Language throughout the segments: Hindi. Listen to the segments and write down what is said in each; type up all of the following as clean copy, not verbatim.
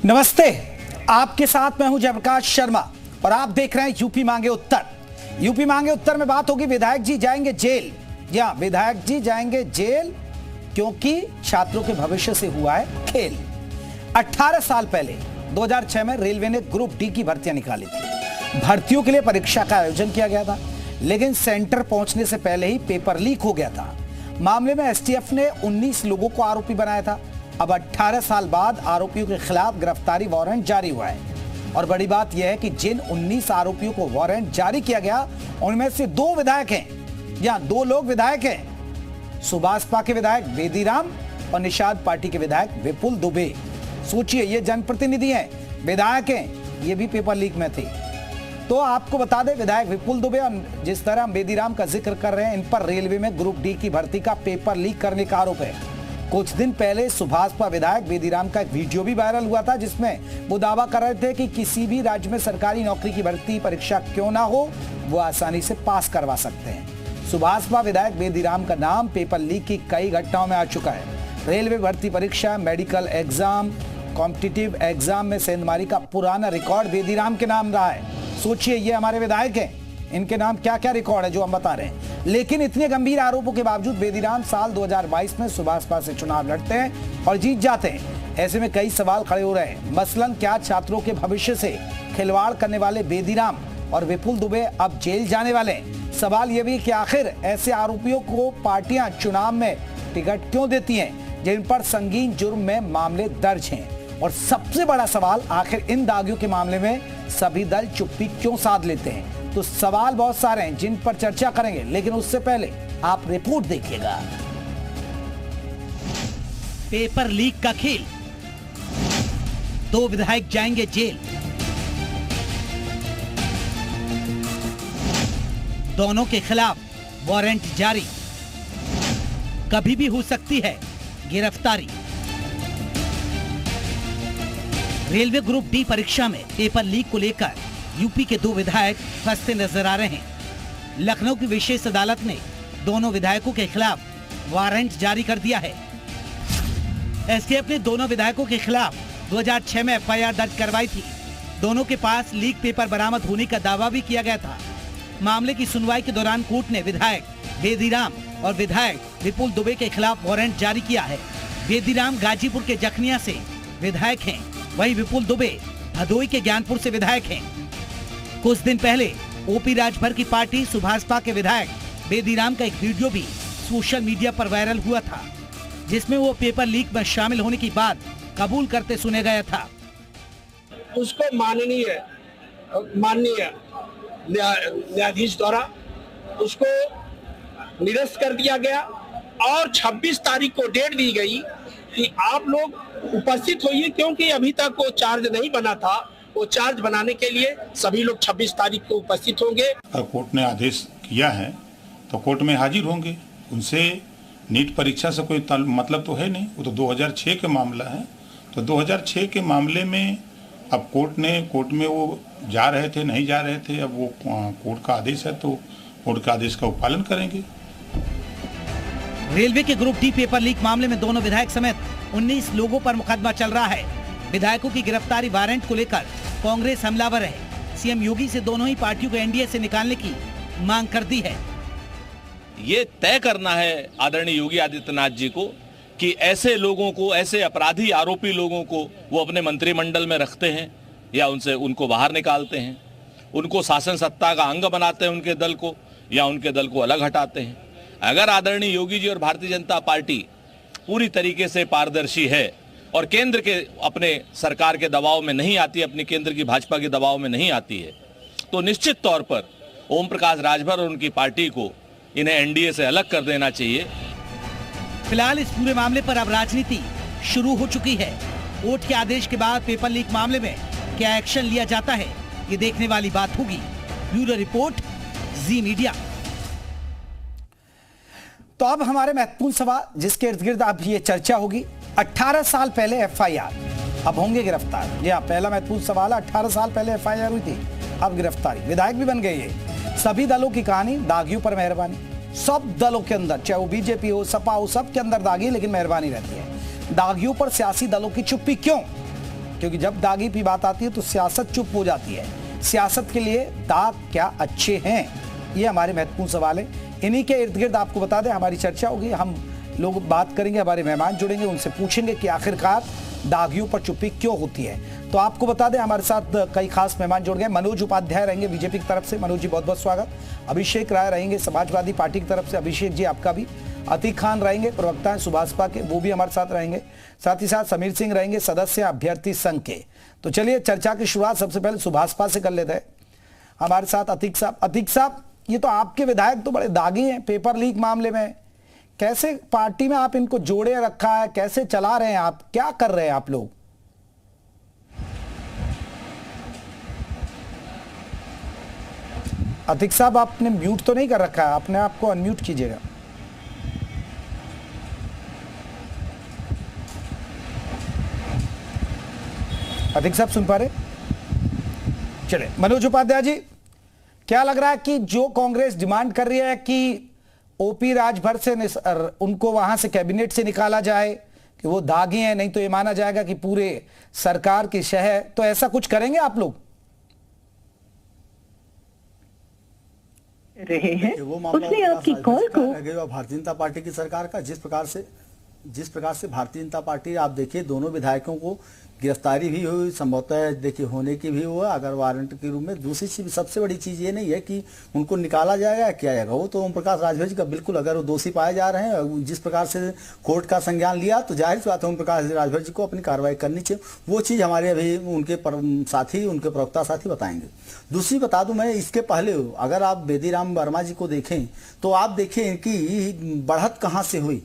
नमस्ते, आपके साथ मैं हूं जयप्रकाश शर्मा और आप देख रहे हैं यूपी मांगे उत्तर। यूपी मांगे उत्तर में बात होगी विधायक जी जाएंगे जेल। या विधायक जी जाएंगे जेल क्योंकि छात्रों के भविष्य से हुआ है खेल। 18 साल पहले 2006 में रेलवे ने ग्रुप डी की भर्तियां निकाली थी। भर्तियों के लिए परीक्षा का आयोजन किया गया था, लेकिन सेंटर पहुंचने से पहले ही पेपर लीक हो गया था। मामले में एसटीएफ ने 19 लोगों को आरोपी बनाया था। अब 18 साल बाद आरोपियों के खिलाफ गिरफ्तारी वारंट जारी हुआ है और बड़ी बात यह है कि जिन 19 आरोपियों को वारंट जारी किया गया उनमें से 2 विधायक हैं या 2 लोग विधायक हैं। सुभाषपा के विधायक बेदीराम और निषाद पार्टी के विधायक विपुल दुबे। सोचिए, ये जनप्रतिनिधि हैं, विधायक हैं, ये भी पेपर लीक में थे। तो आपको बता दें, विधायक विपुल दुबे और जिस तरह हम बेदीराम का जिक्र कर रहे हैं, इन पर रेलवे में ग्रुप डी की भर्ती का पेपर लीक करने का आरोप है। कुछ दिन पहले सुभाषपा विधायक बेदीराम का एक वीडियो भी वायरल हुआ था, जिसमें वो दावा कर रहे थे कि किसी भी राज्य में सरकारी नौकरी की भर्ती परीक्षा क्यों ना हो, वो आसानी से पास करवा सकते हैं। सुभाषपा विधायक बेदीराम का नाम पेपर लीक की कई घटनाओं में आ चुका है। रेलवे भर्ती परीक्षा, मेडिकल एग्जाम, कॉम्पिटिटिव एग्जाम में सेंधमारी का पुराना रिकॉर्ड बेदीराम के नाम रहा है। सोचिए, ये हमारे विधायक हैं, इनके नाम क्या क्या रिकॉर्ड है जो हम बता रहे हैं। लेकिन इतने गंभीर आरोपों के बावजूद बेदीराम साल 2022 में सुभाषपा से चुनाव लड़ते हैं और जीत जाते हैं। ऐसे में कई सवाल खड़े हो रहे हैं। मसलन, क्या छात्रों के भविष्य से खिलवाड़ करने वाले बेदीराम और विपुल दुबे अब जेल जाने वाले हैं? सवाल यह भी कि आखिर ऐसे आरोपियों को पार्टियां चुनाव में टिकट क्यों देती हैं जिन पर संगीन जुर्म में मामले दर्ज हैं? और सबसे बड़ा सवाल, आखिर इन दागियों के मामले में सभी दल चुप्पी क्यों साध लेते हैं? तो सवाल बहुत सारे हैं जिन पर चर्चा करेंगे, लेकिन उससे पहले आप रिपोर्ट देखिएगा। पेपर लीक का खेल, 2 विधायक जाएंगे जेल। दोनों के खिलाफ वारंट जारी, कभी भी हो सकती है गिरफ्तारी। रेलवे ग्रुप डी परीक्षा में पेपर लीक को लेकर यूपी के 2 विधायक फंसते नजर आ रहे हैं। लखनऊ की विशेष अदालत ने दोनों विधायकों के खिलाफ वारंट जारी कर दिया है। एसटीएफ ने दोनों विधायकों के खिलाफ 2006 में एफआईआर दर्ज करवाई थी। दोनों के पास लीक पेपर बरामद होने का दावा भी किया गया था। मामले की सुनवाई के दौरान कोर्ट ने विधायक बेदीराम और विधायक विपुल दुबे के खिलाफ वारंट जारी किया है। बेदीराम गाजीपुर के जखनिया से विधायक हैं, वहीं विपुल दुबे भदोई के ज्ञानपुर से विधायक हैं। कुछ दिन पहले ओपी राजभर की पार्टी सुभाषपा के विधायक बेदीराम का एक वीडियो भी सोशल मीडिया पर वायरल हुआ था, जिसमें वो पेपर लीक में शामिल होने की बात कबूल करते सुने गया था। उसको माननीय न्यायाधीश द्वारा उसको निरस्त कर दिया गया और 26 तारीख को डेट दी गई कि आप लोग उपस्थित होइए, क्योंकि अभी तक वो चार्ज नहीं बना था। वो चार्ज बनाने के लिए सभी लोग 26 तारीख को उपस्थित होंगे। कोर्ट ने आदेश किया है तो कोर्ट में हाजिर होंगे। उनसे नीट परीक्षा से कोई मतलब तो है नहीं, वो तो 2006 के मामला है। तो 2006 के मामले में अब कोर्ट में वो जा रहे थे, नहीं जा रहे थे, अब वो कोर्ट का आदेश है तो कोर्ट के आदेश का पालन करेंगे। रेलवे के ग्रुप डी पेपर लीक मामले में दोनों विधायक समेत 19 लोगों पर मुकदमा चल रहा है। विधायकों की गिरफ्तारी वारंट को लेकर कांग्रेस हमलावर है। सीएम योगी से दोनों ही पार्टियों को एनडीए से निकालने की मांग कर दी है। ये तय करना है आदरणीय योगी आदित्यनाथ जी को कि ऐसे लोगों को, ऐसे अपराधी आरोपी लोगों को वो अपने मंत्रिमंडल में रखते हैं या उनको बाहर निकालते हैं, उनको शासन सत्ता का अंग बनाते हैं उनके दल को, या उनके दल को अलग हटाते हैं। अगर आदरणीय योगी जी और भारतीय जनता पार्टी पूरी तरीके से पारदर्शी है और केंद्र के अपने सरकार के दबाव में नहीं आती, अपनी केंद्र की भाजपा के दबाव में नहीं आती है, तो निश्चित तौर पर ओम प्रकाश राजभर और उनकी पार्टी को इन्हें एनडीए से अलग कर देना चाहिए। फिलहाल इस पूरे मामले पर अब राजनीति शुरू हो चुकी है। कोर्ट के आदेश के बाद पेपर लीक मामले में क्या एक्शन लिया जाता है, ये देखने वाली बात होगी। ब्यूरो रिपोर्ट, जी मीडिया। तो अब हमारे महत्वपूर्ण सवाल जिसके इर्द गिर्द अब ये चर्चा होगी। 18 साल पहले एफआईआर, अब होंगे गिरफ्तार। यह पहला महत्वपूर्ण सवाल है। 18 साल पहले एफआईआर हुई थी, अब गिरफ्तारी, विधायक भी बन गए। ये सभी दलों की कहानी, दागियों पर मेहरबानी। सब दलों के अंदर, चाहे वो बीजेपी हो, सपा हो, सब के अंदर दागी, लेकिन मेहरबानी रहती है। दागियों पर सियासी दलों की चुप्पी क्यों? क्योंकि जब दागी की बात आती है तो सियासत चुप हो जाती है। सियासत के लिए दाग क्या अच्छे हैं, ये हमारे महत्वपूर्ण सवाल है। इन्हीं के इर्द गिर्द आपको बता दें हमारी चर्चा होगी, हम लोग बात करेंगे, हमारे मेहमान जुड़ेंगे, उनसे पूछेंगे कि आखिरकार दागियों पर चुप्पी क्यों होती है। तो आपको बता दें हमारे साथ कई खास मेहमान जुड़ गए। मनोज उपाध्याय रहेंगे बीजेपी की तरफ से, मनोज जी बहुत बहुत स्वागत। अभिषेक राय रहेंगे समाजवादी पार्टी की तरफ से, अभिषेक जी आपका भी। अतीक खान रहेंगे, प्रवक्ता हैं सुभाषपा के, वो भी हमारे साथ रहेंगे। साथ ही साथ समीर सिंह रहेंगे, सदस्य अभ्यर्थी संघ के। तो चलिए चर्चा की शुरुआत सबसे पहले सुभाषपा से कर लेते हैं। हमारे साथ अतीक साहब। अतीक साहब, ये तो आपके विधायक तो बड़े दागी हैं पेपर लीक मामले में, कैसे पार्टी में आप इनको जोड़े रखा है, कैसे चला रहे हैं आप, क्या कर रहे हैं आप लोग? अतीक साहब आपने म्यूट तो नहीं कर रखा है, अपने आप को अनम्यूट कीजिएगा। अतीक साहब सुन पा रहे? चले मनोज उपाध्याय जी, क्या लग रहा है कि जो कांग्रेस डिमांड कर रही है कि ओपी राजभर से उनको वहां से कैबिनेट से निकाला जाए कि वो दागी हैं, नहीं तो ये माना जाएगा कि पूरे सरकार की शह है, तो ऐसा कुछ करेंगे आप लोग? रहे हैं वो मामला उसने आपकी कॉल को भारतीय जनता पार्टी की सरकार का, जिस प्रकार से भारतीय जनता पार्टी, आप देखिए दोनों विधायकों को गिरफ्तारी भी हुई, संभवतः देखिए होने की भी हुआ अगर वारंट के रूप में। दूसरी चीज, सबसे बड़ी चीज ये नहीं है कि उनको निकाला जाएगा क्या जाएगा, वो तो ओम प्रकाश राजभर जी का बिल्कुल, अगर वो दोषी पाए जा रहे हैं, जिस प्रकार से कोर्ट का संज्ञान लिया, तो जाहिर सी बात है ओम प्रकाश राजभर जी को अपनी कार्रवाई करनी चाहिए। वो चीज हमारे अभी उनके साथी, उनके प्रवक्ता साथी बताएंगे। दूसरी बता दूं मैं, इसके पहले अगर आप बेदीराम वर्मा जी को देखें तो आप देखें इनकी बढ़त कहाँ से हुई।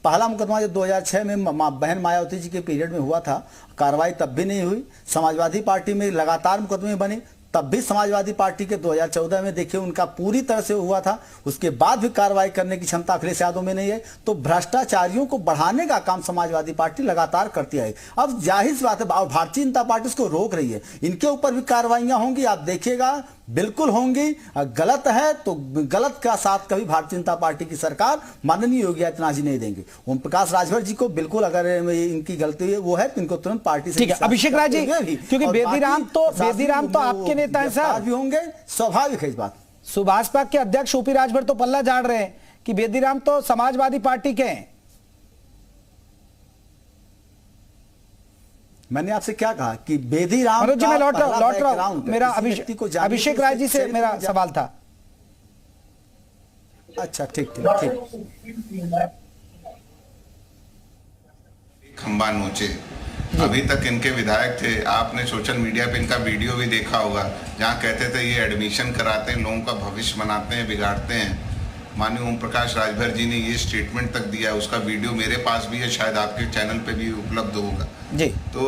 पहला मुकदमा जो 2006 में बहन मायावती जी के पीरियड में हुआ था, कार्रवाई तब भी नहीं हुई। समाजवादी पार्टी में लगातार मुकदमे बने, तब भी समाजवादी पार्टी के 2014 में देखिए उनका पूरी तरह से हुआ था, उसके बाद भी कार्रवाई करने की क्षमता अखिलेश यादव में नहीं है। तो भ्रष्टाचारियों को बढ़ाने का काम समाजवादी पार्टी लगातार करती है। अब जाहिर सी बात है भारतीय जनता पार्टी इसको रोक रही है, इनके ऊपर भी कार्रवाइयां होंगी, आप देखिएगा बिल्कुल होंगी। गलत है तो गलत का साथ कभी भारतीय जनता पार्टी की सरकार माननीय योगी आदित्यनाथ जी नहीं देंगे। ओम प्रकाश राजभर जी को बिल्कुल, अगर इनकी गलती है वो है तो इनको तुरंत पार्टी से। ठीक है अभिषेक राय जी, क्योंकि बेदीराम तो आपके नेता हैं सर, भी होंगे, स्वाभाविक है इस बात। सुभाषपा के अध्यक्ष ओपी राजभर तो पल्ला झाड़ रहे हैं कि बेदीराम तो समाजवादी पार्टी के हैं। मैंने आपसे क्या कहा कि बेदीराम, मनोज जी मैं लौट रहा हूं, मेरा अभिषेक राय जी से मेरा सवाल था। अच्छा ठीक। खंबा नोचे, अभी तक इनके विधायक थे, आपने सोशल मीडिया पे इनका वीडियो भी देखा होगा जहां कहते थे ये एडमिशन कराते हैं, लोगों का भविष्य बनाते हैं, बिगाड़ते हैं। माननीय ओम प्रकाश राजभर जी ने ये स्टेटमेंट तक दिया, उसका वीडियो मेरे पास भी है, शायद आपके चैनल पे भी उपलब्ध होगा जी। तो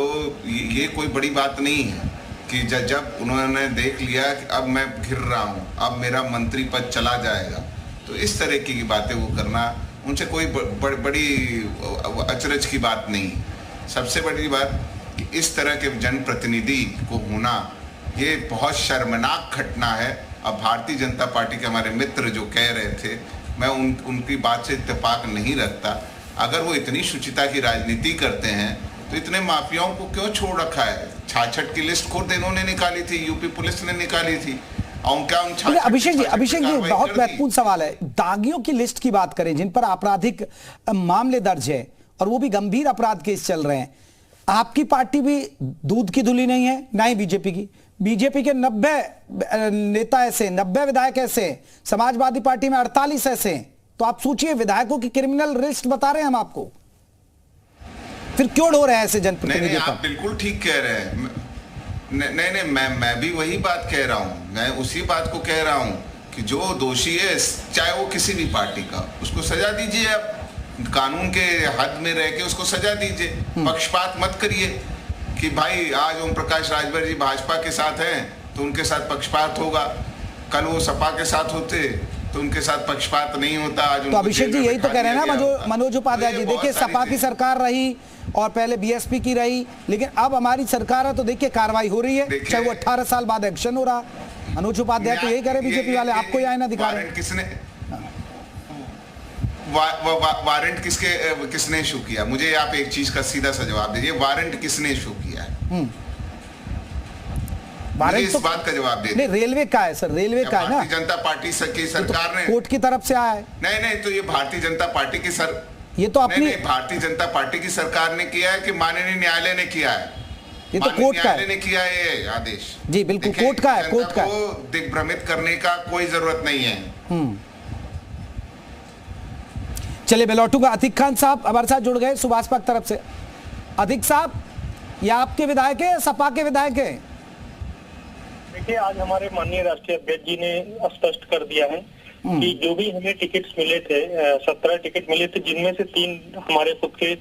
ये कोई बड़ी बात नहीं है कि जब उन्होंने देख लिया कि अब मैं घिर रहा हूँ, अब मेरा मंत्री पद चला जाएगा, तो इस तरह की बातें वो करना उनसे कोई बड़ी अचरज की बात नहीं। सबसे बड़ी बात कि इस तरह के जनप्रतिनिधि को होना ये बहुत शर्मनाक घटना है। अब भारतीय जनता पार्टी के हमारे मित्र जो कह रहे थे, मैं उनकी बात से इत्तेफाक नहीं रखता। अगर वो इतनी शुचिता की राजनीति करते हैं तो इतने माफियाओं को क्यों छोड़ रखा है? 66 की लिस्ट खुद इन्होंने निकाली थी, यूपी पुलिस ने निकाली थी। अभिषेक जी बहुत महत्वपूर्ण सवाल है। दागियों की लिस्ट की बात करें जिन पर आपराधिक मामले दर्ज है और वो भी गंभीर अपराध केस चल रहे हैं, आपकी पार्टी भी दूध की धुली नहीं है, ना ही बीजेपी की। बीजेपी के 90 नेता ऐसे, 90 विधायक ऐसे, समाजवादी पार्टी में 48 ऐसे। तो आप सोचिए, विधायकों की क्रिमिनल लिस्ट बता रहे हैं हम आपको, फिर क्यों ढो रहे हैं ऐसे जनप्रतिनिधि? आप बिल्कुल ठीक कह रहे हैं। नहीं, मैं भी वही बात कह रहा हूँ, मैं उसी बात को कह रहा हूँ कि जो दोषी है, चाहे वो किसी भी पार्टी का, उसको सजा दीजिए। आप कानून के हद में रह के उसको सजा दीजिए, पक्षपात मत करिए कि भाई आज ओम प्रकाश राजभर जी भाजपा के साथ हैं तो उनके साथ पक्षपात होगा, कल वो सपा के साथ होते तो उनके साथ पक्षपात नहीं होता। आज तो अभिषेक जी यही तो कह रहे हैं ना मनोज उपाध्याय जी, देखिए सपा की सरकार रही और पहले बीएसपी की रही, लेकिन अब हमारी सरकार है तो देखिए कार्रवाई हो रही है, चाहे वो 18 साल बाद एक्शन हो रहा। मनोज उपाध्याय तो यही कह रहे बीजेपी वाले, आपको यह आईना दिखा रहे हैं। किसने वारंट किसने इशू किया? मुझे आप एक चीज का सीधा सा जवाब दीजिए, वारंट किसने इशू किया? किया है? वारंट इस बात का जवाब दे। नहीं, रेलवे का है सर, रेलवे का है ना। भारतीय जनता पार्टी की सरकार ने, कोर्ट की तरफ से आया है। नहीं, तो ये भारतीय जनता पार्टी की ये तो अपनी नहीं, भारतीय जनता पार्टी की सरकार ने किया है कि माननीय न्यायालय ने किया है? ये तो कोर्ट का है। ने किया है ये आदेश। जी बिल्कुल, कोर्ट का है, कोर्ट का है। दिग्भ्रमित करने का कोई जरूरत नहीं है। चलिए मैं लौटूंगा। अतिक खान साहब हमारे साथ जुड़ गए सुभाष पाक तरफ से। अतिक साहब, ये आपके विधायक है, सपा के विधायक है? देखिए, आज हमारे माननीय राष्ट्रीय अध्यक्ष जी ने स्पष्ट कर दिया है कि जो भी हमें टिकट्स मिले थे, 17 टिकट मिले थे, जिनमें से 3 हमारे खुद के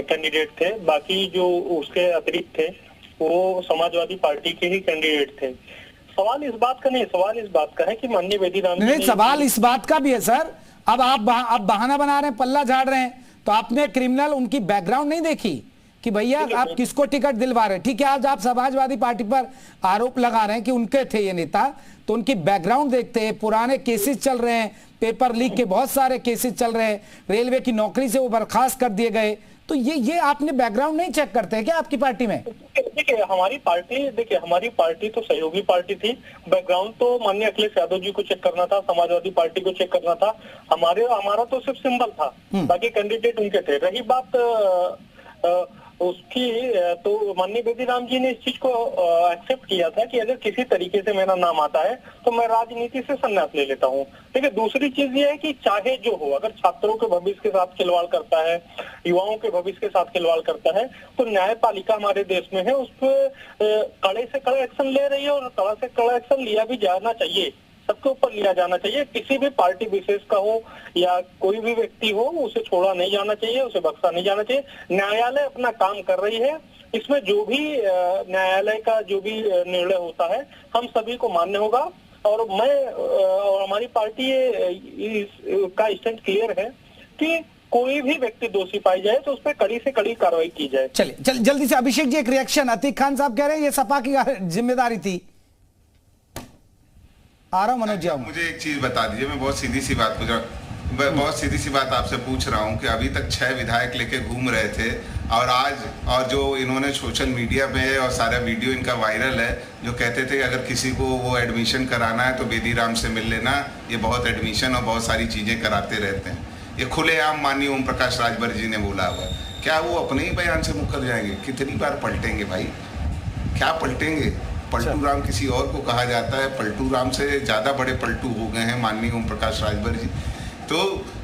कैंडिडेट थे, बाकी जो उसके अतिरिक्त थे वो समाजवादी पार्टी के ही कैंडिडेट थे। सवाल इस बात का नहीं, सवाल इस बात का है कि माननीय बेदी राम नहीं, सवाल इस बात का भी है सर। अब आप बहाना बना रहे हैं, पल्ला झाड़ रहे हैं, तो आपने क्रिमिनल उनकी बैकग्राउंड नहीं देखी कि भैया आप किसको टिकट दिलवा रहे हैं? ठीक है, आज आप समाजवादी पार्टी पर आरोप लगा रहे हैं कि उनके थे ये नेता, तो उनकी बैकग्राउंड देखते हैं। पुराने केसेस चल रहे हैं, पेपर लीक के बहुत सारे केसेस चल रहे हैं, रेलवे की नौकरी से वो बर्खास्त कर दिए गए, तो ये आपने बैकग्राउंड नहीं चेक करते हैं क्या आपकी पार्टी में? देखिए, हमारी पार्टी तो सहयोगी पार्टी थी। बैकग्राउंड तो माननीय अखिलेश यादव जी को चेक करना था, समाजवादी पार्टी को चेक करना था। हमारा तो सिर्फ सिंबल था, बाकी कैंडिडेट उनके थे। रही बात उसकी, तो माननीय बेदी राम जी ने इस चीज को एक्सेप्ट किया था कि अगर किसी तरीके से मेरा नाम आता है तो मैं राजनीति से संन्यास ले लेता हूँ। देखिए, दूसरी चीज ये है कि चाहे जो हो, अगर छात्रों के भविष्य के साथ खिलवाड़ करता है, युवाओं के भविष्य के साथ खिलवाड़ करता है, तो न्यायपालिका हमारे देश में है, उस पर कड़े से कड़ा एक्शन ले रही है और कड़ा से कड़ा एक्शन लिया भी जाना चाहिए, सबके ऊपर लिया जाना चाहिए। किसी भी पार्टी विशेष का हो या कोई भी व्यक्ति हो, उसे छोड़ा नहीं जाना चाहिए, उसे बख्शा नहीं जाना चाहिए। न्यायालय अपना काम कर रही है, इसमें जो भी न्यायालय का जो भी निर्णय होता है हम सभी को मान्य होगा। और और हमारी पार्टी का स्टैंड क्लियर है कि कोई भी व्यक्ति दोषी पाई जाए तो उस पर कड़ी से कड़ी कार्रवाई की जाए। चलिए जल्दी से अभिषेक जी एक रिएक्शन। अतीक खान साहब कह रहे हैं ये सपा की जिम्मेदारी थी। आ रहा हूं मनोज जी, मुझे एक चीज बता दीजिए, मैं बहुत सीधी सी बात आपसे पूछ रहा हूं कि अभी तक 6 विधायक लेके घूम रहे थे और आज और जो इन्होंने सोशल मीडिया पे और सारा वीडियो इनका वायरल है, जो कहते थे अगर किसी को वो एडमिशन कराना है तो बेदी राम से मिल लेना, ये बहुत एडमिशन और बहुत सारी चीजें कराते रहते हैं। ये खुलेआम माननीय ओम प्रकाश राजभर जी ने बोला हुआ। क्या वो अपने ही बयान से मुकर जाएंगे? कितनी बार पलटेंगे भाई, क्या पलटेंगे? पलटू राम किसी और को कहा जाता है, पलटू राम से ज़्यादा बड़े पलटू हो गए हैं माननीय ओम प्रकाश राजभर जी। तो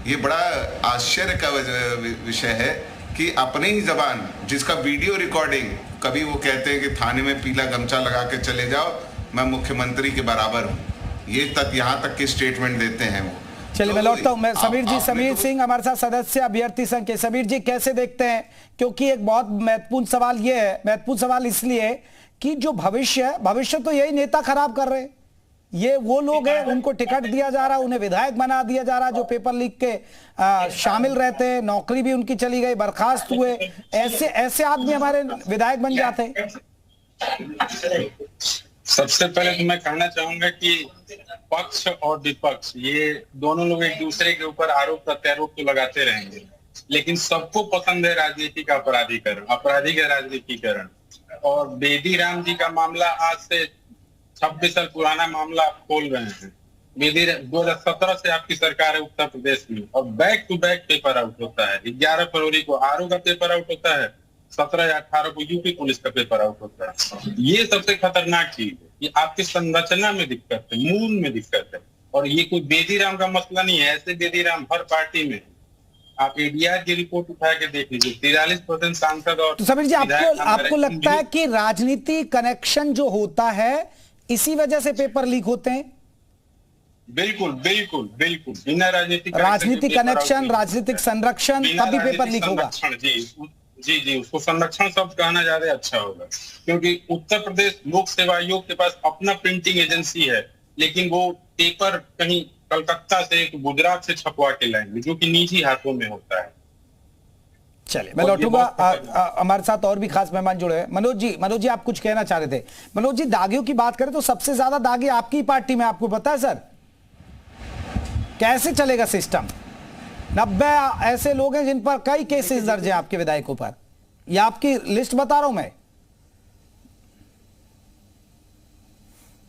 ये बड़ा आश्चर्य का विषय है कि अपने ही जबान, जिसका वीडियो रिकॉर्डिंग, कभी वो कहते हैं कि थाने में पीला गमछा लगा के चले जाओ, मैं मुख्यमंत्री के बराबर हूँ, ये तक यहाँ तक के स्टेटमेंट देते हैं वो। चलिए मैं लौटता हूं। मैं समीर जी, समीर सिंह हमारे साथ सदस्य अभ्यर्थी संघ के। समीर जी कैसे देखते हैं, क्योंकि एक बहुत महत्वपूर्ण सवाल ये है, महत्वपूर्ण सवाल इसलिए कि जो भविष्य है, भविष्य तो यही नेता खराब कर रहे हैं। ये वो लोग हैं, उनको टिकट दिया जा रहा है, उन्हें विधायक बना दिया जा रहा है, जो पेपर लीक के शामिल रहते हैं, नौकरी भी उनकी चली गई, बर्खास्त हुए, ऐसे आदमी हमारे विधायक बन जाते हैं। सबसे पहले तो मैं कहना चाहूंगा कि पक्ष और विपक्ष ये दोनों लोग एक दूसरे के ऊपर आरोप प्रत्यारोप तो लगाते रहेंगे, लेकिन सबको पसंद है राजनीति का अपराधीकरण, अपराधी का राजनीतिकरण। और बेदी राम जी का मामला आज से 26 साल पुराना मामला आप खोल रहे हैं। बेदी 2017 से आपकी सरकार है उत्तर प्रदेश में, और back to back paper out होता है। 11 फरवरी को आरओ का पेपर आउट होता है, 17 या 18 को यूपी पुलिस का पेपर आउट होता है। ये सबसे खतरनाक चीज है, ये आपकी संरचना में दिक्कत है, मूल में दिक्कत है। और ये कोई बेदी राम का मसला नहीं है, ऐसे बेदी राम हर पार्टी में। आप एडीआर की रिपोर्ट उठा के देख लीजिए, 43% सांसद। और तो समीर जी आपको लगता है कि राजनीति कनेक्शन जो होता है इसी वजह से पेपर लीक होते हैं? बिल्कुल बिल्कुल बिल्कुल, बिना राजनीति कनेक्शन, राजनीतिक संरक्षण, तभी पेपर लीक होगा। जी, उसको संरक्षण शब्द कहना ज्यादा अच्छा होगा, क्योंकि उत्तर प्रदेश लोक सेवा आयोग के पास अपना प्रिंटिंग एजेंसी है, लेकिन वो पेपर कहीं कलकत्ता से, गुजरात से छपवा के लाएंगे, जो कि निजी हाथों में होता है। चलिए मैं लौटूंगा। हमारे साथ और भी खास मेहमान जुड़े हैं। मनोज जी आप कुछ कहना चाह रहे थे। मनोज जी, दागियों की बात करें तो सबसे ज्यादा दागी आपकी पार्टी में, आपको पता है सर? कैसे चलेगा सिस्टम? 90 ऐसे लोग हैं जिन पर कई केसेस दर्ज हैं आपके विधायकों पर। ये आपकी लिस्ट बता रहा हूं मैं।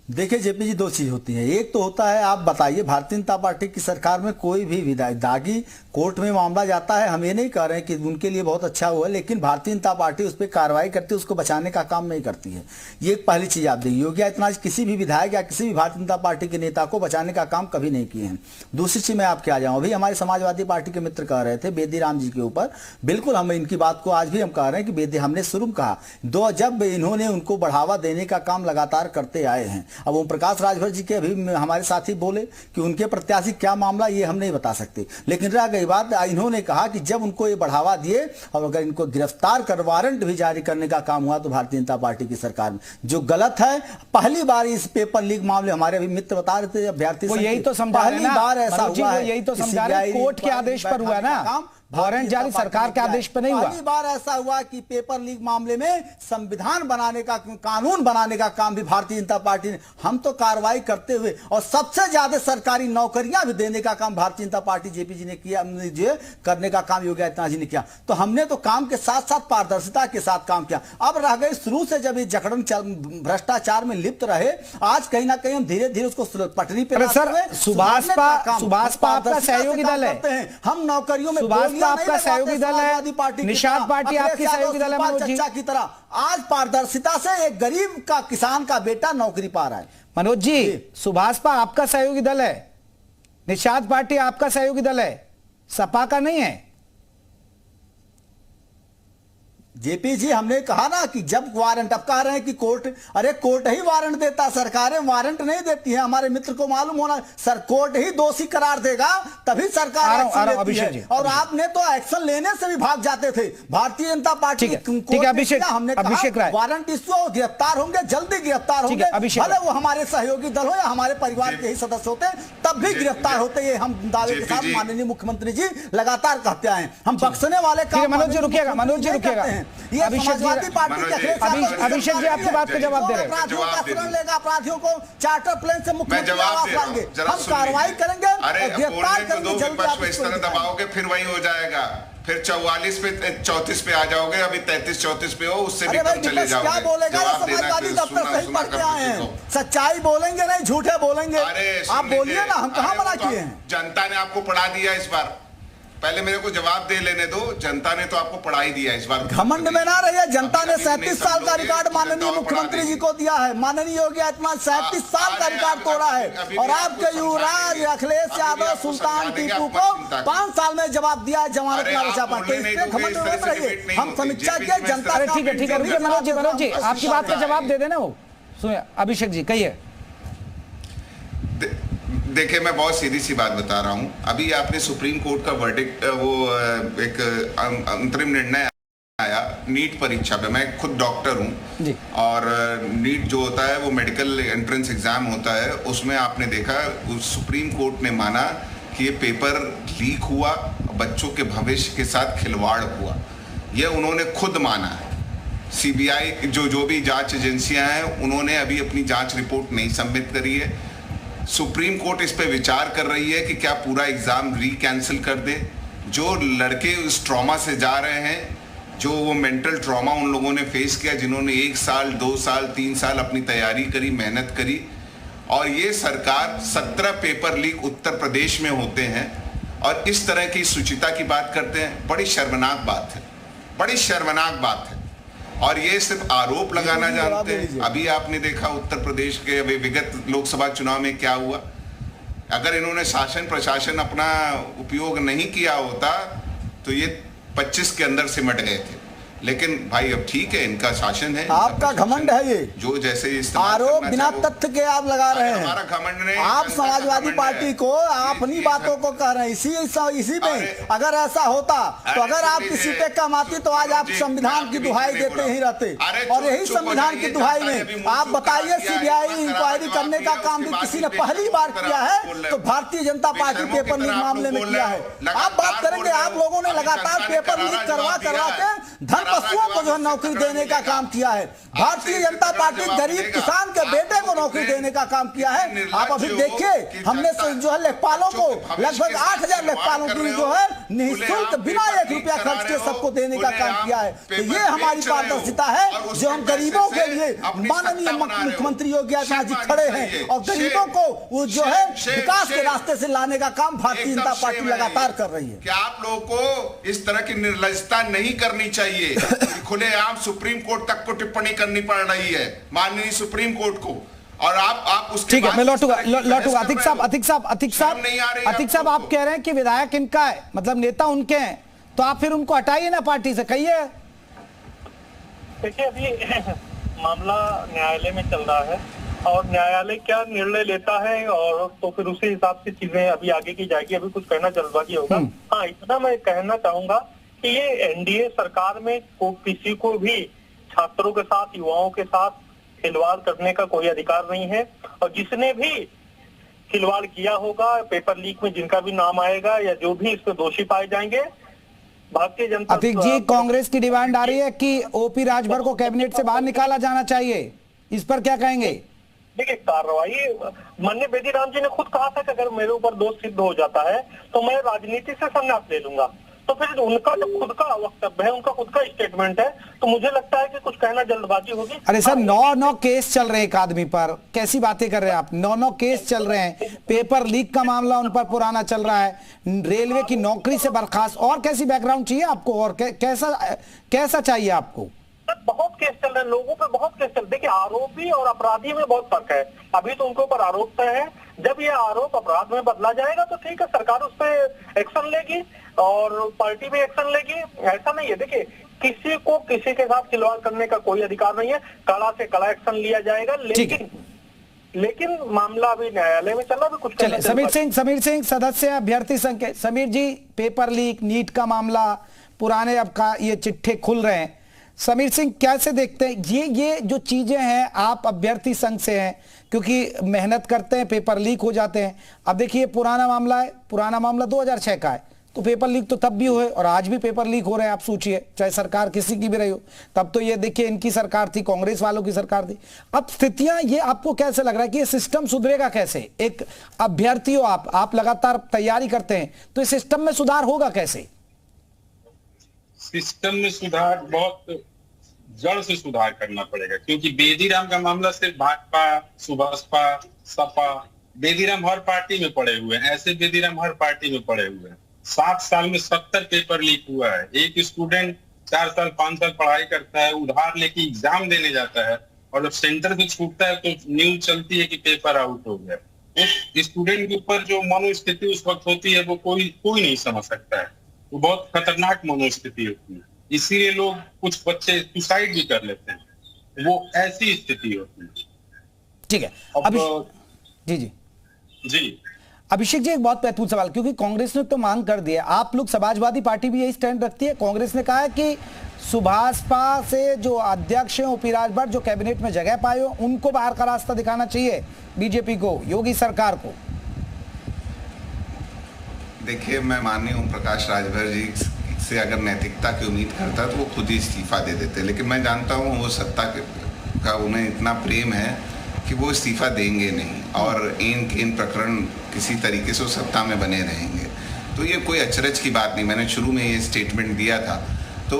देखिए जेपी जी, दो चीज होती है। एक तो होता है, आप बताइए, भारतीय जनता पार्टी की सरकार में कोई भी विधायक दागी कोर्ट में मामला जाता है, हम ये नहीं कह रहे हैं कि उनके लिए बहुत अच्छा हुआ, लेकिन भारतीय जनता पार्टी उस पर कार्रवाई करती है, उसको बचाने का काम नहीं करती है। ये एक पहली चीज आप देखिए, योगी आदित्यनाथ किसी भी विधायक या किसी भी भारतीय जनता पार्टी के नेता को बचाने का काम कभी नहीं किए हैं। दूसरी चीज मैं आपके आ जाऊँ, अभी हमारे समाजवादी पार्टी के मित्र कह रहे थे बेदी राम जी के ऊपर, बिल्कुल हम इनकी बात को आज भी हम कह रहे हैं कि बेदी, हमने शुरू में कहा जब इन्होंने उनको बढ़ावा देने का काम लगातार करते आए हैं। अब ओम प्रकाश राजभर जी के अभी हमारे साथी बोले कि उनके प्रत्याशी क्या मामला, ये हम नहीं बता सकते, लेकिन रह गई बात, इन्होंने कहा कि जब उनको ये बढ़ावा दिए और अगर इनको गिरफ्तार कर वारंट भी जारी करने का काम हुआ तो भारतीय जनता पार्टी की सरकार में जो गलत है। पहली बार इस पेपर लीक मामले, हमारे अभी मित्र बता रहे थे अभ्यर्थी, यही तो समझा रहे हैं ना, पहली बार ऐसा हुआ है, यही तो समझा रहे हैं, कोर्ट के आदेश पर हुआ ना, वारंट जारी सरकार के आदेश पर नहीं हुआ। पहली बार ऐसा हुआ कि पेपर लीक मामले में संविधान बनाने का, कानून बनाने का काम भी भारतीय जनता पार्टी ने, हम तो कार्रवाई करते हुए, और सबसे ज्यादा सरकारी नौकरियां भी देने का काम भारतीय जनता पार्टी जेपी जी ने किया, जो करने का काम योगी आदित्यनाथ जी ने किया। तो हमने तो काम के साथ साथ पारदर्शिता के साथ काम किया। अब रह गई शुरू से जब ये जकड़न भ्रष्टाचार में लिप्त रहे, आज कहीं ना कहीं हम धीरे धीरे उसको पटरी पे, सुभाषपा आपका सहयोगी दल है, हम नौकरियों में आपका सहयोगी दल है, निषाद पार्टी आपकी सहयोगी दल है मनोज जी की तरह। आज पारदर्शिता से एक गरीब का, किसान का बेटा नौकरी पा रहा है। मनोज जी, सुभाषपा आपका सहयोगी दल है, निषाद पार्टी आपका सहयोगी दल है, सपा का नहीं है। जेपी जी, हमने कहा ना कि जब वारंट, अब कह रहे हैं कि कोर्ट, अरे कोर्ट ही वारंट देता, सरकारें वारंट नहीं देती है। हमारे मित्र को मालूम होना, सर कोर्ट ही दोषी करार देगा तभी सरकार एक्शन लेती है। और आपने तो एक्शन लेने से भी भाग जाते थे। भारतीय जनता पार्टी हमने कहा वारंट इश्यू, गिरफ्तार होंगे, जल्दी गिरफ्तार होंगे, भले वो हमारे सहयोगी दल हो या हमारे परिवार के ही सदस्य होते, तब भी गिरफ्तार होते। ये हम दावे के साथ माननीय मुख्यमंत्री जी लगातार कहते आए, हम बख्शने वाले काम। मनोज जी रुकिएगा, मनोज जी रुकिएगा, समाजवादी पार्टी के अभिषेक जी आपकी बात का जवाब दे रहे हैं। अपराधियों का शरण लेगा, अपराधियों को चार्टर प्लेन से मुख्यमंत्री आवास लाएंगे, हम कार्रवाई करेंगे, गिरफ्तार करेंगे, जल्दी इस तरह दबाओगे फिर वही हो जाएगा, फिर 44 पे 34 पे आ जाओगे, अभी 33-34 पे हो, उससे भी कम चले जाओगे। क्या बोलेगा, समाजवादी दफ्तर सही पढ़ते आए हैं, सच्चाई बोलेंगे नहीं, झूठे बोलेंगे। आप बोलिए ना, हम कहाँ मना किए हैं। जनता ने आपको पढ़ा दिया इस बार, पहले मेरे को जवाब दे लेने दो। जनता ने तो आपको पढ़ाई दिया इस बार, घमंड में ना रहिए। जनता ने 37 साल का रिकॉर्ड माननीय मुख्यमंत्री जी को दिया है। माननीय योगी आदित्यनाथ 37 साल का रिकॉर्ड तोड़ा है, और आपके युवराज अखिलेश यादव, सुल्तान टीपू को 5 साल में जवाब दिया है, जमानत ना बचा पाते। घमंड में रहिए, हम समीक्षा किए जनता। ठीक है, ठीक है, रुकिए मनोज जी, आपकी बात का जवाब दे देना। वो सुनिए, अभिषेक जी कहिए। देखिए, मैं बहुत सीधी सी बात बता रहा हूं। अभी आपने सुप्रीम कोर्ट का वर्डिक्ट, वो एक अंतरिम निर्णय आया नीट परीक्षा पे। मैं खुद डॉक्टर हूं, और नीट जो होता है वो मेडिकल एंट्रेंस एग्जाम होता है, उसमें आपने देखा सुप्रीम कोर्ट ने माना कि ये पेपर लीक हुआ, बच्चों के भविष्य के साथ खिलवाड़ हुआ, ये उन्होंने खुद माना है। सीबीआई जो भी जांच एजेंसियां हैं, उन्होंने अभी अपनी जांच रिपोर्ट नहीं सबमिट करी है। सुप्रीम कोर्ट इस पे विचार कर रही है कि क्या पूरा एग्जाम कैंसिल कर दे। जो लड़के उस ट्रॉमा से जा रहे हैं, जो वो मेंटल ट्रॉमा उन लोगों ने फेस किया, जिन्होंने 1 साल 2 साल 3 साल अपनी तैयारी करी, मेहनत करी, और ये सरकार 17 पेपर लीक उत्तर प्रदेश में होते हैं और इस तरह की शुचिता की बात करते हैं। बड़ी शर्मनाक बात है, बड़ी शर्मनाक बात है। और ये सिर्फ आरोप लगाना जानते हैं। अभी आपने देखा उत्तर प्रदेश के विगत लोकसभा चुनाव में क्या हुआ। अगर इन्होंने शासन प्रशासन अपना उपयोग नहीं किया होता तो ये 25 के अंदर सिमट गए थे। लेकिन भाई अब ठीक है, इनका शासन है, आपका घमंड है। ये जो जैसे आरोप बिना तथ्य के आप लगा रहे हैं। हमारा घमंड नहीं, आप समाजवादी पार्टी को अपनी बातों को कह रहे हैं। इसी में अगर ऐसा होता तो अगर आप किसी पे कम आती तो आज आप संविधान की दुहाई देते ही रहते। और यही संविधान की दुहाई में आप बताइए, सीबीआई इंक्वायरी करने का काम भी किसी ने पहली बार किया है तो Bharatiya Janata party paper leak मामले में किया है। आप बात करेंगे, आप लोगों ने लगातार पेपर लीक करवा के धन पशुओं को जो है नौकरी देने का काम किया है। भारतीय जनता पार्टी गरीब किसान के बेटे को नौकरी देने का काम किया है। आप अभी देखिए, हमने जो है लेखपालों को लगभग 8,000 लेखपालों की जो है निःशुल्क बिना 1 रुपया खर्च के सबको देने का काम किया है। तो ये हमारी पारदर्शिता है जो हम गरीबों के लिए माननीय मुख्यमंत्री योगी आदित्यनाथ जी खड़े हैं, और गरीबों को वो जो है विकास के रास्ते से लाने का काम भारतीय जनता पार्टी लगातार कर रही है। क्या आप लोगों को इस तरह की निर्लजता नहीं करनी चाहिए? खुलेआम सुप्रीम कोर्ट तक को टिप्पणी करनी पड़ रही है, माननीय सुप्रीम कोर्ट को, और आप उसके ठीक है, मैं लौटूंगा। अतिक साहब, आप कह रहे हैं कि विधायक इनका है, मतलब नेता उनके हैं, तो आप फिर उनको हटाइए ना पार्टी से, कहिए। देखिए, अभी मामला न्यायालय में चल रहा है और न्यायालय क्या निर्णय लेता है, और तो फिर उसी हिसाब से चीजें अभी आगे की जाएगी। अभी कुछ कहना जल्दबाजी होगा। हाँ, इतना मैं कहना चाहूंगा कि ये एनडीए सरकार में किसी को भी छात्रों के साथ, युवाओं के साथ खिलवाड़ करने का कोई अधिकार नहीं है, और जिसने भी खिलवाड़ किया होगा पेपर लीक में, जिनका भी नाम आएगा या जो भी इसमें दोषी पाए जाएंगे, भारतीय जनता अतिक जी, कांग्रेस की डिमांड आ रही है कि ओपी राजभर को कैबिनेट से बाहर निकाला जाना चाहिए, इस पर क्या कहेंगे? देखिए, कार्रवाई माननीय बेदीराम जी ने खुद कहा था कि अगर मेरे ऊपर दोष सिद्ध हो जाता है तो मैं राजनीति से संन्यास ले लूंगा। तो फिर उनका जो खुद का वक्तव्य है, उनका खुद का स्टेटमेंट है, तो मुझे लगता है कि कुछ कहना जल्दबाजी होगी। अरे सर, 9 केस चल रहे हैं एक आदमी पर, कैसी बातें कर रहे हैं आप? 9 केस चल रहे हैं, पेपर लीक का मामला उन पर पुराना चल रहा है, रेलवे की नौकरी से बर्खास्त, और कैसी बैकग्राउंड चाहिए आपको, और कैसा चाहिए आपको? बहुत केस चल रहे हैं, लोगों पे बहुत केस चल रहे। देखिए, आरोपी और अपराधी में बहुत फर्क है। अभी तो उनके ऊपर आरोप तय है, जब ये आरोप अपराध में बदला जाएगा तो ठीक है, सरकार उस पर एक्शन लेगी और पार्टी भी एक्शन लेगी। ऐसा नहीं है, देखिए, किसी को किसी के साथ खिलवाड़ करने का कोई अधिकार नहीं है, कड़ा से कड़ा एक्शन लिया जाएगा। लेकिन मामला अभी न्यायालय में चला। भी कुछ समीर सिंह सदस्य अभ्यर्थी संघ के। समीर जी, पेपर लीक, नीट का मामला, पुराने अब का ये चिट्ठे खुल रहे हैं, समीर सिंह कैसे देखते हैं ये जो चीजें हैं? आप अभ्यर्थी संघ से हैं, क्योंकि मेहनत करते हैं, पेपर लीक हो जाते हैं। अब देखिए, पुराना मामला है, पुराना मामला 2006 का है, तो पेपर लीक तो तब भी हुए और आज भी पेपर लीक हो रहे हैं। आप सोचिए, चाहे सरकार किसी की भी रही हो, तब तो ये देखिए इनकी सरकार थी, कांग्रेस वालों की सरकार थी। अब स्थितियां, ये आपको कैसे लग रहा है कि ये सिस्टम सुधरेगा कैसे? एक अभ्यर्थी हो आप लगातार तैयारी करते हैं, तो इस सिस्टम में सुधार होगा कैसे? सिस्टम में सुधार बहुत जड़ से सुधार करना पड़ेगा, क्योंकि बेदीराम का मामला सिर्फ भाजपा, सुभाषपा, सपा, बेदीराम हर पार्टी में पड़े हुए हैं। ऐसे बेदीराम हर पार्टी में पड़े हुए हैं। 7 साल में 70 पेपर लीक हुआ है। एक स्टूडेंट 4 साल 5 साल पढ़ाई करता है, उधार लेके एग्जाम देने जाता है, और जब सेंटर से छूटता है तो न्यूज चलती है कि पेपर आउट हो गया। उस स्टूडेंट के ऊपर जो मनोस्थिति उस वक्त होती है वो कोई नहीं समझ सकता है। वो बहुत खतरनाक मनोस्थिति होती है, इसीलिए लोग, कुछ बच्चे सुसाइड भी कर लेते हैं। वो ऐसी स्थिति होती है। ठीक है, जी अभिषेक जी, एक बहुत महत्वपूर्ण सवाल, क्योंकि कांग्रेस ने तो मांग कर दी है, आप लोग समाजवादी पार्टी भी यही स्टैंड रखती है। कांग्रेस ने कहा है कि सुभाषपा से जो अध्यक्ष हैं ओपी राजभर, जो कैबिनेट में जगह पाए हो, उनको बाहर का रास्ता दिखाना चाहिए बीजेपी को, योगी सरकार को। देखिए, मैं माननीय ओम प्रकाश राजभर जी से अगर नैतिकता की उम्मीद करता तो वो खुद ही इस्तीफा दे देते, लेकिन मैं जानता हूँ वो सत्ता का उन्हें इतना प्रेम है कि वो इस्तीफा देंगे नहीं, और इन प्रकरण किसी तरीके से सत्ता में बने रहेंगे। तो ये कोई अचरज की बात नहीं, मैंने शुरू में ये स्टेटमेंट दिया था। तो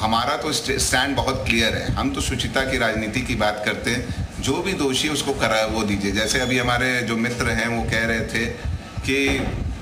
हमारा तो स्टैंड बहुत क्लियर है। हम तो शुचिता की राजनीति की बात करते हैं, जो भी दोषी उसको करा वो दीजिए। जैसे अभी हमारे जो मित्र हैं वो कह रहे थे कि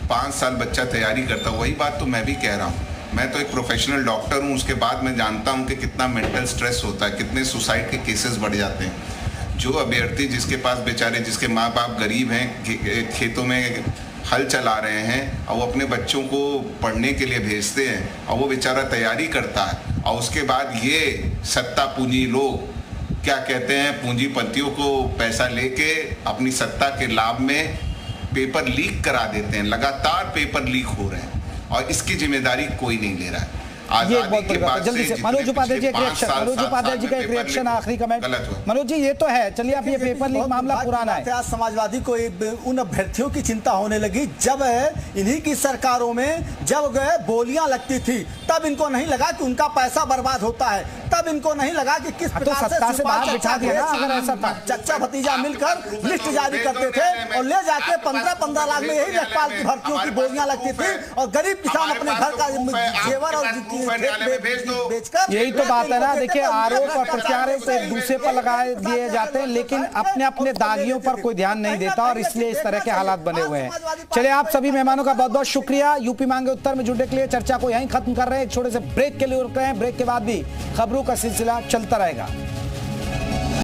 5 साल बच्चा तैयारी करता, वही बात तो मैं भी कह रहा हूँ। मैं तो एक प्रोफेशनल डॉक्टर हूँ, उसके बाद मैं जानता हूँ कि कितना मेंटल स्ट्रेस होता है, कितने सुसाइड के केसेस बढ़ जाते हैं। जो अभ्यर्थी जिसके पास बेचारे, जिसके माँ बाप गरीब हैं, खेतों में हल चला रहे हैं, और वो अपने बच्चों को पढ़ने के लिए भेजते हैं, और वो बेचारा तैयारी करता है, और उसके बाद ये सत्ता पूंजी लोग क्या कहते हैं, पूंजीपतियों को पैसा लेके अपनी सत्ता के लाभ में पेपर लीक करा देते हैं। लगातार पेपर लीक हो रहे हैं और इसकी जिम्मेदारी कोई नहीं ले रहा है। ये एक बहुत बड़ी बात है। जल्दी से मनोज उपाध्याय जी एक रिएक्शन, मनोज उपाध्याय जी का एक रिएक्शन, आखिरी कमेंट। मनोज जी ये तो है, चलिए अब ये पेपर लीक मामला पुराना है। आज समाजवादी को उन अभ्यर्थियों की चिंता होने लगी जब इन्हीं की सरकारों में जब बोलियां लगती थी, तब इनको नहीं लगा कि उनका पैसा बर्बाद होता है, तब इनको नहीं लगा कि किस प्रकार से बाहर बिठा दिया ना, अगर ऐसा था। चच्चा भतीजा मिलकर लिस्ट जारी करते थे और ले जाके 15-15 लाख में यही लेखपाल की भर्तियों की बोलियां लगती थी और गरीब किसान अपने घर का जेवर और बेचकर। यही तो बात है ना, देखिए आरोप और प्रत्यारोप एक दूसरे पर लगाए दिए जाते हैं, लेकिन अपने अपने दागियों पर कोई ध्यान नहीं देता और इसलिए इस तरह के हालात बने हुए हैं। चलिए आप सभी मेहमानों का बहुत बहुत शुक्रिया। यूपी मांगे उत्तर में जुड़ने के लिए चर्चा को यहीं खत्म कर रहे हैं, एक छोटे से ब्रेक के लिए रुक रहे हैं। ब्रेक के बाद भी खबरों का सिलसिला चलता रहेगा।